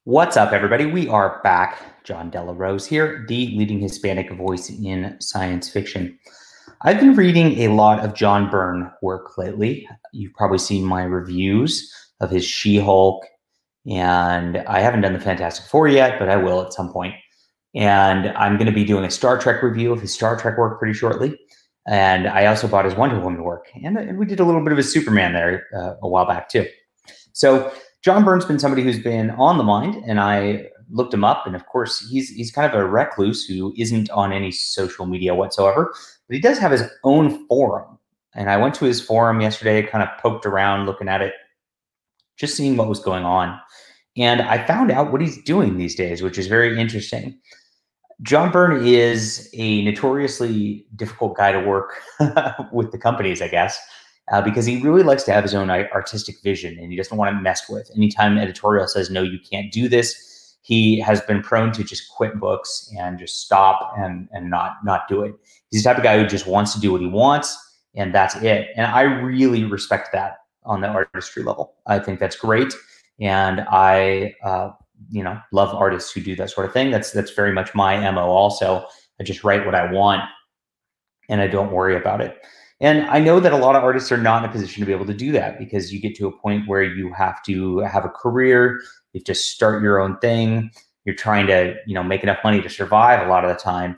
What's up, everybody? We are back. John Della Rose here, the leading Hispanic voice in science fiction. I've been reading a lot of John Byrne work lately. You've probably seen my reviews of his She-Hulk, and I haven't done the Fantastic Four yet, but I will at some point. And I'm going to be doing a Star Trek review of his Star Trek work pretty shortly. And I also bought his Wonder Woman work, and we did a little bit of his Superman there a while back too. So John Byrne's been somebody who's been on the mind, and I looked him up, and of course, he's kind of a recluse who isn't on any social media whatsoever, but he does have his own forum. And I went to his forum yesterday, kind of poked around, looking at it, just seeing what was going on. And I found out what he's doing these days, which is very interesting. John Byrne is a notoriously difficult guy to work with the companies, I guess, because he really likes to have his own artistic vision and he doesn't want to mess with. Anytime editorial says, no, you can't do this, he has been prone to just quit books and just stop and not do it. He's the type of guy who just wants to do what he wants, and that's it. And I really respect that on the artistry level. I think that's great. And I, love artists who do that sort of thing. That's very much my MO also. I just write what I want and I don't worry about it. And I know that a lot of artists are not in a position to be able to do that because you get to a point where you have to have a career, you have to start your own thing. You're trying to, make enough money to survive a lot of the time.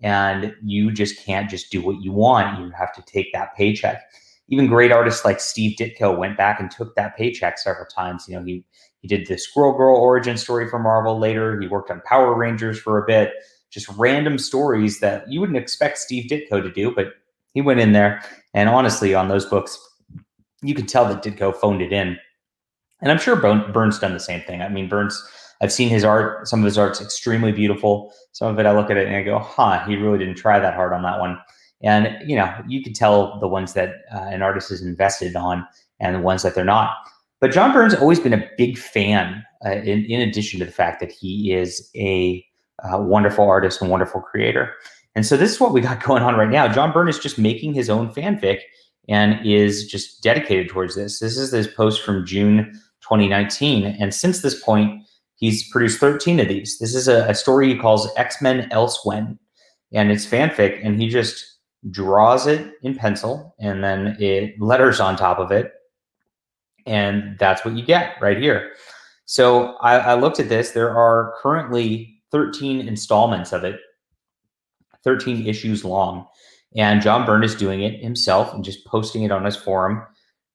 And you just can't just do what you want. You have to take that paycheck. Even great artists like Steve Ditko went back and took that paycheck several times. He did the Squirrel Girl origin story for Marvel later. He worked on Power Rangers for a bit. Just random stories that you wouldn't expect Steve Ditko to do, but he went in there. And honestly, on those books, you can tell that Ditko phoned it in. And I'm sure Byrne's done the same thing. I mean, I've seen his art. Some of his art's extremely beautiful. Some of it, I look at it and I go, he really didn't try that hard on that one. And, you can tell the ones that an artist is invested on and the ones that they're not. But John Byrne's always been a big fan, in addition to the fact that he is a wonderful artist and wonderful creator. And so this is what we got going on right now. John Byrne is just making his own fanfic and is just dedicated towards this. This is this post from June 2019. And since this point, he's produced 13 of these. This is a story he calls X-Men Elsewhen. And it's fanfic, and he just draws it in pencil and then it letters on top of it. And that's what you get right here. So I looked at this. There are currently 13 installments of it, 13 issues long. And John Byrne is doing it himself and just posting it on his forum,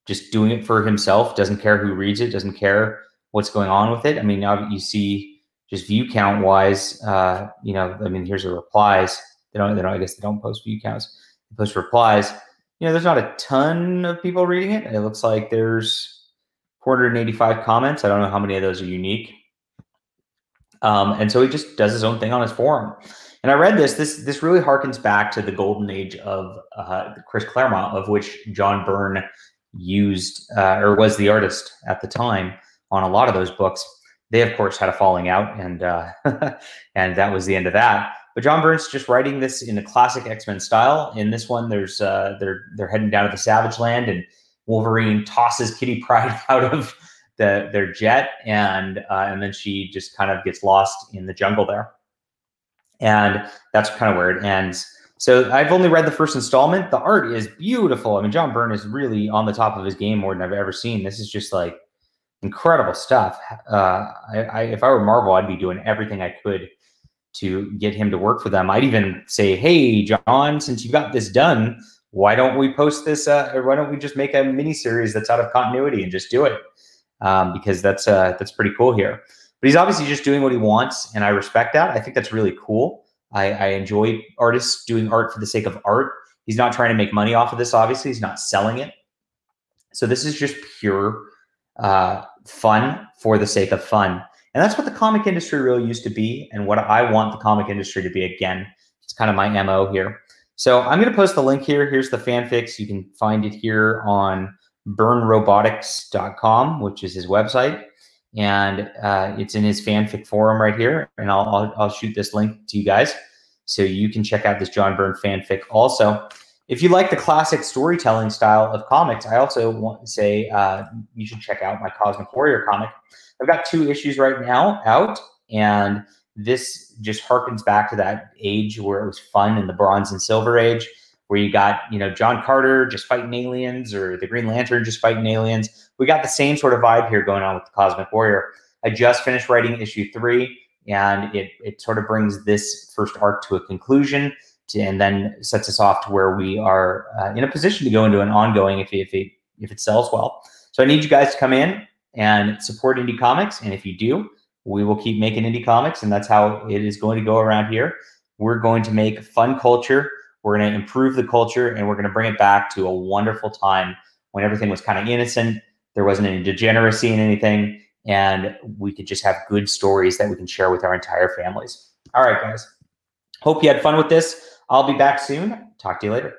just doing it for himself, doesn't care who reads it, doesn't care what's going on with it. I mean, now you see just view count wise, here's the replies. I guess they don't post view counts. They post replies. There's not a ton of people reading it. It looks like there's 485 comments. I don't know how many of those are unique. And so he just does his own thing on his forum. And I read this really harkens back to the golden age of Chris Claremont, of which John Byrne used or was the artist at the time on a lot of those books. They, of course, had a falling out, and and that was the end of that. But John Byrne's just writing this in a classic X-Men style. In this one, there's they're heading down to the Savage Land, and Wolverine tosses Kitty Pryde out of their jet, and then she just kind of gets lost in the jungle there. And that's kind of where it ends. So I've only read the first installment. The art is beautiful. I mean, John Byrne is really on the top of his game more than I've ever seen. This is just like incredible stuff. If I were Marvel, I'd be doing everything I could to get him to work for them. I'd even say, hey, John, since you got this done, why don't we post this, or why don't we just make a mini series that's out of continuity and just do it? Because that's pretty cool here. But he's obviously just doing what he wants, and I respect that. I think that's really cool. I enjoy artists doing art for the sake of art. He's not trying to make money off of this, obviously. He's not selling it. So this is just pure fun for the sake of fun. And that's what the comic industry really used to be, and what I want the comic industry to be again. It's kind of my MO here. So I'm going to post the link here. Here's the fanfics. You can find it here on byrnerobotics.com, which is his website. And it's in his fanfic forum right here. And I'll shoot this link to you guys so you can check out this John Byrne fanfic also. If you like the classic storytelling style of comics, I also want to say you should check out my Cosmic Warrior comic. I've got 2 issues right now out, and this just harkens back to that age where it was fun in the Bronze and Silver Age, where you got, John Carter just fighting aliens or the Green Lantern just fighting aliens. We got the same sort of vibe here going on with the Cosmic Warrior. I just finished writing issue 3, and it sort of brings this first arc to a conclusion, and then sets us off to where we are in a position to go into an ongoing if it sells well. So I need you guys to come in and support indie comics, and if you do, we will keep making indie comics, and that's how it is going to go around here. We're going to make fun culture. We're going to improve the culture, and we're going to bring it back to a wonderful time when everything was kind of innocent. There wasn't any degeneracy in anything, and we could just have good stories that we can share with our entire families. All right, guys. Hope you had fun with this. I'll be back soon. Talk to you later.